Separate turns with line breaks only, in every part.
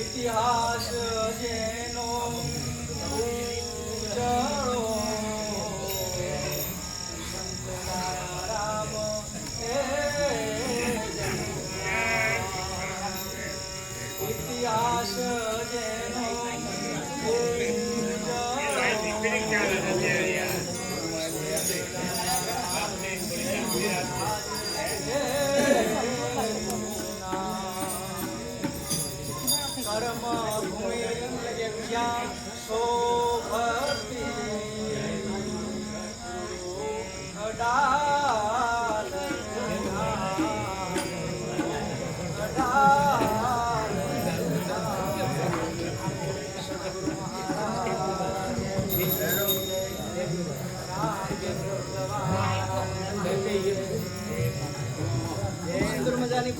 ઇતિહાસ જેનો ઉજળો રામ ઇતિહાસ જેનો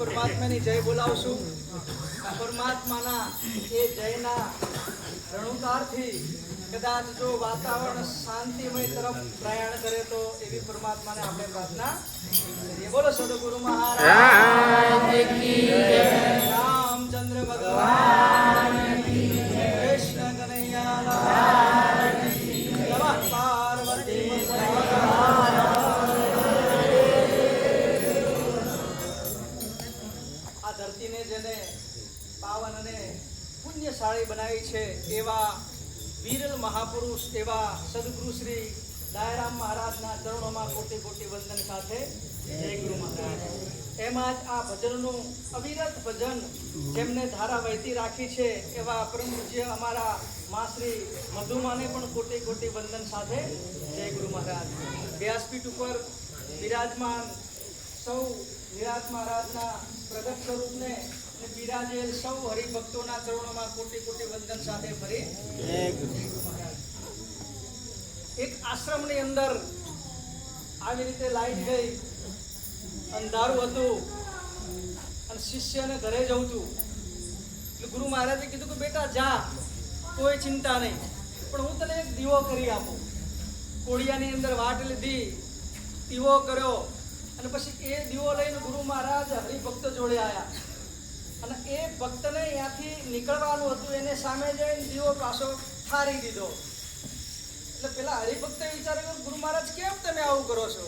પરમાત્માની જય બોલાવશું. પરમાત્માના એ જયના રણુકારથી કદાચ જો વાતાવરણ શાંતિમય તરફ પ્રયાણ કરે તો એવી પરમાત્માને આપણે પ્રાર્થના કરીએ. બોલો સદગુરુ મહારાજ કી જય. રામચંદ્ર ભગવાન કી જય. કૃષ્ણ કનૈયા લાલ કી જય. પાર્વતી જેને પાવન અને પુણ્યશાળી બનાવી છે એવા વિરલ મહાપુરુષ એવા સદગુરુ શ્રી દાયરામ મહારાજના ચરણોમાં કોટી કોટી વંદન સાથે જય ગુરુ મહારાજ. એમાં જ આ ભજનનું અવિરત ભજન જેમને ધારા વહેતી રાખી છે એવા પરમ પૂજ્ય અમારા માશ્રી મધુમાને પણ કોટી કોટી વંદન સાથે જય ગુરુ મહારાજ. વ્યાસપીઠ ઉપર બિરાજમાન સૌ વિરાટ મહારાજના પ્રગટ સ્વરૂપને બિરાજેલ સૌ હરિભક્તોના ચરણોમાં કોટી કોટી વંદન સાથે ફરી જય ગુરુ મહારાજ. એક આશ્રમની અંદર આવી રીતે લાઈટ ગઈ, અંધારું હતું અને શિષ્યને ઘરે જવું હતું. એટલે ગુરુ મહારાજે કીધું કે બેટા જા, કોઈ ચિંતા નહીં, પણ હું તને એક દીવો કરી આપું. કોડિયાની અંદર વાટ લીધી, દીવો કર્યો અને પછી એ દીવો લઈને ગુરુ મહારાજ હરિભક્ત જોડે આવ્યા અને એ ભક્તને ત્યાંથી નીકળવાનું હતું. એને સામે જઈને દીવો પાછો ઠારી દીધો. એટલે પેલા હરિભક્તે વિચાર્યું ગુરુ મહારાજ કેમ તમે આવું કરો છો?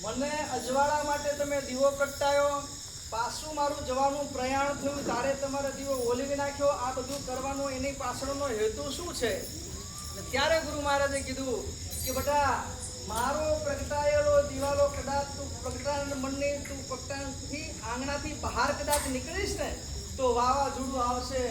મને અજવાળા માટે તમે દીવો પ્રગટાયો, પાછું મારું જવાનું પ્રયાણ થયું તારે તમારે દીવો ઓલવી નાખ્યો. આ બધું કરવાનું એની પાછળનો હેતુ શું છે? ત્યારે ગુરુ મહારાજે કીધું કે બેટા, મારો પ્રગટાયેલો દિવાલો કદાચ તું પ્રગટાણ મનની તું પ્રગટાણથી આંગણાથી બહાર કદાચ નીકળીશ ને તો વાવાઝોડું આવશે,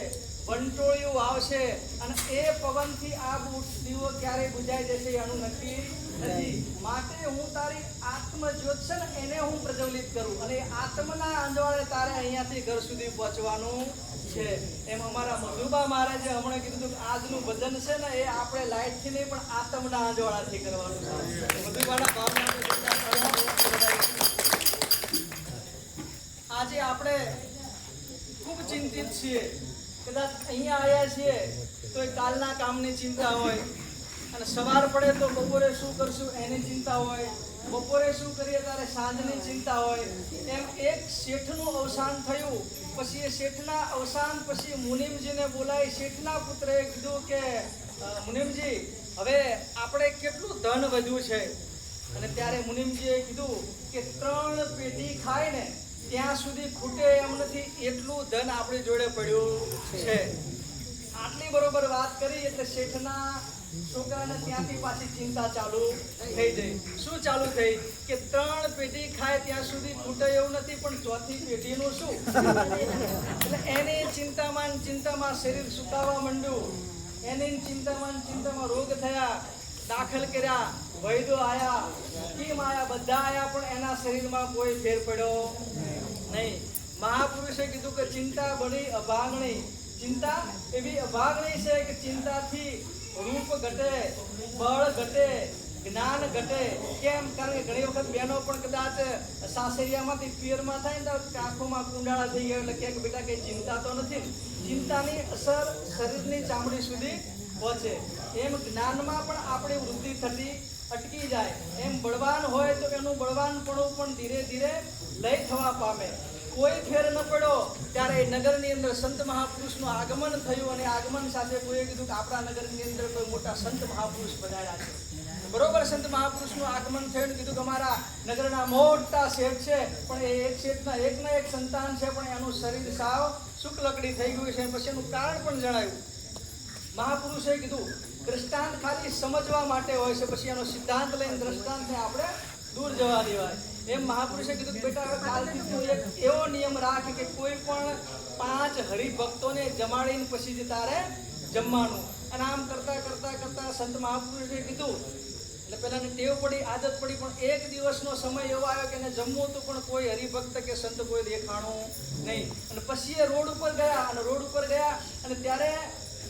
વંટોળિયું આવશે અને એ પવનથી આ દીવો ક્યારે બુજાઈ જશે એનું નક્કી નથી. માટે હું તારી આત્મજ્યોત છે ને એને હું પ્રજ્વલિત કરું અને આત્મના અંજવાળે તારે અહીંયાથી ઘર સુધી પહોંચવાનું છે. એમ અમારા મધુબા મહારાજે હમણાં કીધું કે આજનું ભજન છે ને એ આપણે લાઈટથી નહીં પણ આત્મના અંજવાળાથી કરવાનું છે. મધુબાના ભાવના આજે આપણે ખૂબ ચિંતિત છીએ. કદાચ અહીંયા આવ્યા છીએ તો એ કાલના કામની ચિંતા હોય અને સવાર પડે તો બપોરે શું કરશું એની ચિંતા હોય, બપોરે શું કરીએ ત્યારે સાંજની ચિંતા હોય. એમ એક શેઠનું અવસાન થયું, પછી એ શેઠના અવસાન પછી મુનિમજીને બોલાવી શેઠના પુત્રએ કીધું કે મુનિમજી હવે આપણે કેટલું ધન વધ્યું છે? અને ત્યારે મુનિમજીએ કીધું કે 3 પેઢી ખાય ને ત્યાં સુધી ખૂટે એમ નથી, એટલું ધન આપણી જોડે પડ્યું છે. આટલી બરોબર વાત કરી એટલે શેઠના છોકરાને ત્યાંથી પાછી ચિંતા ચાલુ થઈ ગઈ. શું ચાલુ થઈ કે 3 પેઢી ખાય ત્યાં સુધી ખૂટે એવું નથી, પણ ચોથી પેઢીનું શું? એટલે એની ચિંતામાં શરીર સુકાવા માંડ્યું, એની ચિંતામાં રોગ થયા, દાખલ કર્યા, વૈદો આયા, હકીમ આયા, બધા આયા, પણ એના શરીરમાં કોઈ ફેર પડ્યો નહીં. મહાપુરુષે કીધું કે ચિંતા બની અભાગણી. ચિંતા એવી અભાગણી છે કે ચિંતાથી રૂપ ઘટે, બળ ઘટે, જ્ઞાન ઘટે. કેમ? કારણ કે ઘણી વખત બહેનો પણ કદાચ સાસરિયામાંથી પિયરમાં થાય ને તો આંખોમાં કુંડાળા થઈ ગયા એટલે કે બેટા કઈ ચિંતા તો નથી. ચિંતાની અસર શરીરની ચામડી સુધી પહોંચે. એમ જ્ઞાનમાં પણ આપણી વૃદ્ધિ થતી અટકી જાય. એમ બળવાન હોય તો એનું બળવાનપણું પણ ધીરે ધીરે લય થવા પામે. કોઈ ફેર ન પડ્યો ત્યારે નગરની અંદર સંત મહાપુરુષનું આગમન થયું અને આગમન સાથે કોઈએ કીધું કે આપણા નગરની અંદર કોઈ મોટા સંત મહાપુરુષ પધાર્યા છે. બરોબર, સંત મહાપુરુષનું આગમન થયું, કીધું કે અમારા નગરના મોટા શેઠ છે, પણ એ એક શેઠના એકના એક સંતાન છે, પણ એનું શરીર સાવ શુક્લકડી થઈ ગયું છે. પછી એનું કારણ પણ જણાવ્યું. મહાપુરુષે કીધું દ્રષ્ટાંત ખાલી સમજવા માટે હોય છે, પછી એનો સિદ્ધાંત લઈને દ્રષ્ટાંતને આપણે દૂર જવા દેવાય. એમ મહાપુરુષે કીધું કે બેટા હવે કાલથી તું એક એવો નિયમ રાખ કે કોઈ પણ 5 હરિભક્તોને જમાડીને પછી જ તારે જમવાનું. અને આમ કરતા કરતા કરતા સંત મહાપુરુષે કીધું એટલે પેલાને ટેવ પડી, આદત પડી, પણ એક દિવસનો સમય એવો આવ્યો કે એને જમવું હતું પણ કોઈ હરિભક્ત કે સંત કોઈ દેખાણું નહીં. અને પછી એ રોડ ઉપર ગયા અને ત્યારે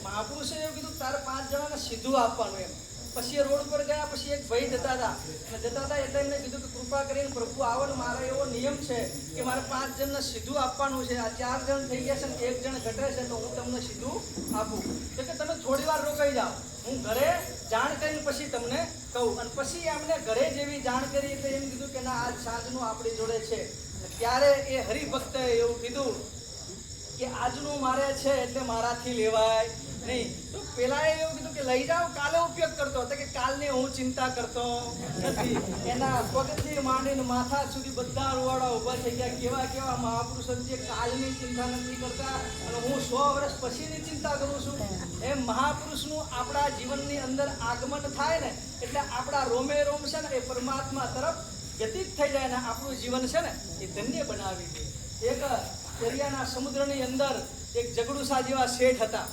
મહાપુરુષે એવું કીધું તારે 5 જણાને સીધું આપવાનું. એમ પછી એ રોડ પર ગયા, પછી એક ભાઈ જતા હતા એટલે એમને કીધું કે કૃપા કરીને પ્રભુ આવો ને મારો એવો નિયમ છે કે મારે 5 જણને સીધું આપવાનું છે. આ 4 જણ થઈ ગયા છે ને 1 જણ ઘટે છે તો હું તમને સીધું આપું. તો કે તમે થોડી વાર રોકાઈ જાઓ, હું ઘરે જાણ કરીને પછી તમને કહું. અને પછી એમને ઘરે જેવી જાણ કરી એટલે એમ કીધું કે ના આજ સાંજનું આપણી જોડે છે. ત્યારે એ હરિભક્તે એવું કીધું કે આજનું મારે છે એટલે મારાથી લેવાય નહીં. તો પેલા એવું કીધું કે લઈ જાઓ, કાલે ઉપયોગ કરતો હતો કે કાલની હું ચિંતા કરતો નથી. એના પગથી માંડીને માથા સુધી બધા રૂવાડા ઊભા થઈ ગયા. કેવા કેવા મહાપુરુષો જે કાલની ચિંતા નથી કરતા અને હું 100 વર્ષ પછીની ચિંતા કરું છું. એમ મહાપુરુષનું આપણા જીવનની અંદર આગમન થાય ને એટલે આપણા રોમે રોમ છે ને એ પરમાત્મા તરફ વ્યતીત થઈ જાય ને આપણું જીવન છે ને એ ધન્ય બનાવી દે. એક દરિયાના સમુદ્રની અંદર એક જગડુસા જેવા શેઠ હતા.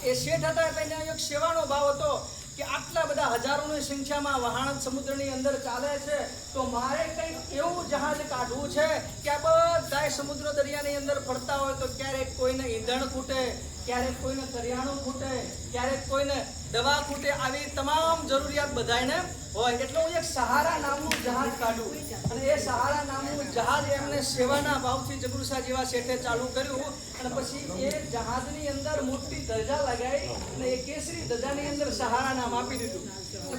એ શેઠ હતા એટલે એને એક સેવાનો ભાવ હતો કે આટલા બધા હજારોની સંખ્યામાં વહાણ સમુદ્રની અંદર ચાલે છે તો મારે કંઈક એવું જહાજ કાઢવું છે કે આ બધા સમુદ્ર દરિયાની અંદર ફરતા હોય તો ક્યારેક કોઈને ઈંધણ ખૂટે, ક્યારેક કોઈને કરિયાણું ખૂટે, ક્યારેક કોઈને દવા ખૂટે, આવી તમામ જરૂરિયાત બધાને હોય. એટલે હું એક સહારા નામનું જહાજ કાઢું. અને એ સહારા નામનું જહાજ એમને સેવાના ભાવથી જગડુસા જેવા શેઠે ચાલુ કર્યું. અને પછી એ જહાજની અંદર મોટી ધજા લગાવી અને એ કેસરી ધજાની અંદર સહારા નામ આપી દીધું.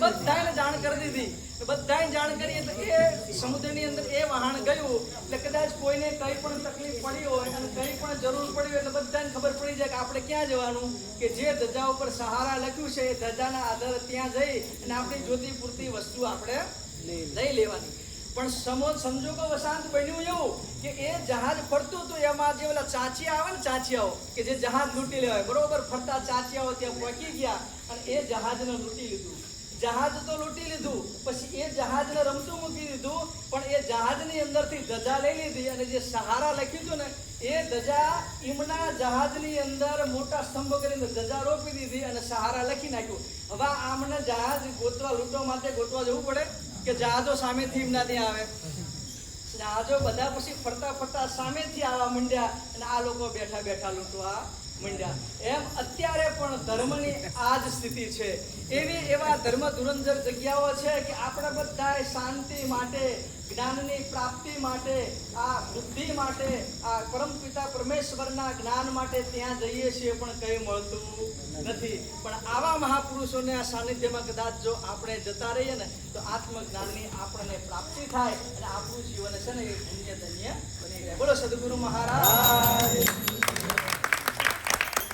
બધાને જાણ કરી દીધી. બધાને જાણ કરી એટલે એ સમુદ્રની અંદર એ વહાણ ગયું એટલે કદાચ કોઈને કંઈ પણ તકલીફ પડી હોય અને કંઈ પણ જરૂર પડી હોય એટલે બધાને ખબર પડી જાય કે આપણે ક્યાં જવાનું, કે જે ધજા ઉપર સહારા લખ્યું છે એ ધજાના આધારે ત્યાં જઈ અને આપણી જોતી પૂરતી વસ્તુ આપણે લઈ લેવાની. પણ સંજોગો વસાંત બન્યું એવું કે એ જહાજ ફરતું હતું, એમાં જે ઓલા ચાંચિયા આવે ને, ચાંચિયાઓ કે જે જહાજ લૂંટી લેવાય, બરોબર, ફરતા ચાંચિયાઓ ત્યાં પહોંચી ગયા અને એ જહાજને લૂંટી લીધું. જહાજ તો લૂંટી લીધું, પછી એ જહાજને રમતું મૂકી દીધું, પણ એ જહાજની અંદરથી ધજા લઈ લીધી અને જે સહારા લખ્યું હતું ને એ ધજા ઈમના જહાજની અંદર મોટા સ્તંભ કરીને ધજા રોપી દીધી અને સહારા લખી નાખ્યું. હવે આમને જહાજ ગોતવા, લૂંટવા માટે ગોતવા જવું પડે કે જહાજો સામેથી એમના ત્યાં આવે. જહાજો બધા પછી ફરતા ફરતા સામેથી આવવા માંડ્યા અને આ લોકો બેઠા બેઠા લૂંટવા માંડ્યા. એમ અત્યારે પણ ધર્મની આ જ સ્થિતિ છે. એવા ધર્મ ધુરંધર જગ્યાઓ છે કે આપણે બધા શાંતિ માટે, જ્ઞાનની પ્રાપ્તિ માટે, આ બુદ્ધિ માટે, આ પરમપિતા પરમેશ્વરના જ્ઞાન માટે ત્યાં જઈએ છીએ પણ કંઈ મળતું નથી. પણ આવા મહાપુરુષોને આ સાનિધ્યમાં કદાચ જો આપણે જતા રહીએ ને તો આત્મજ્ઞાનની આપણને પ્રાપ્તિ થાય અને આપણું જીવન છે ને એ ધન્ય ધન્ય બની જાય. બોલો સદગુરુ મહારાજ.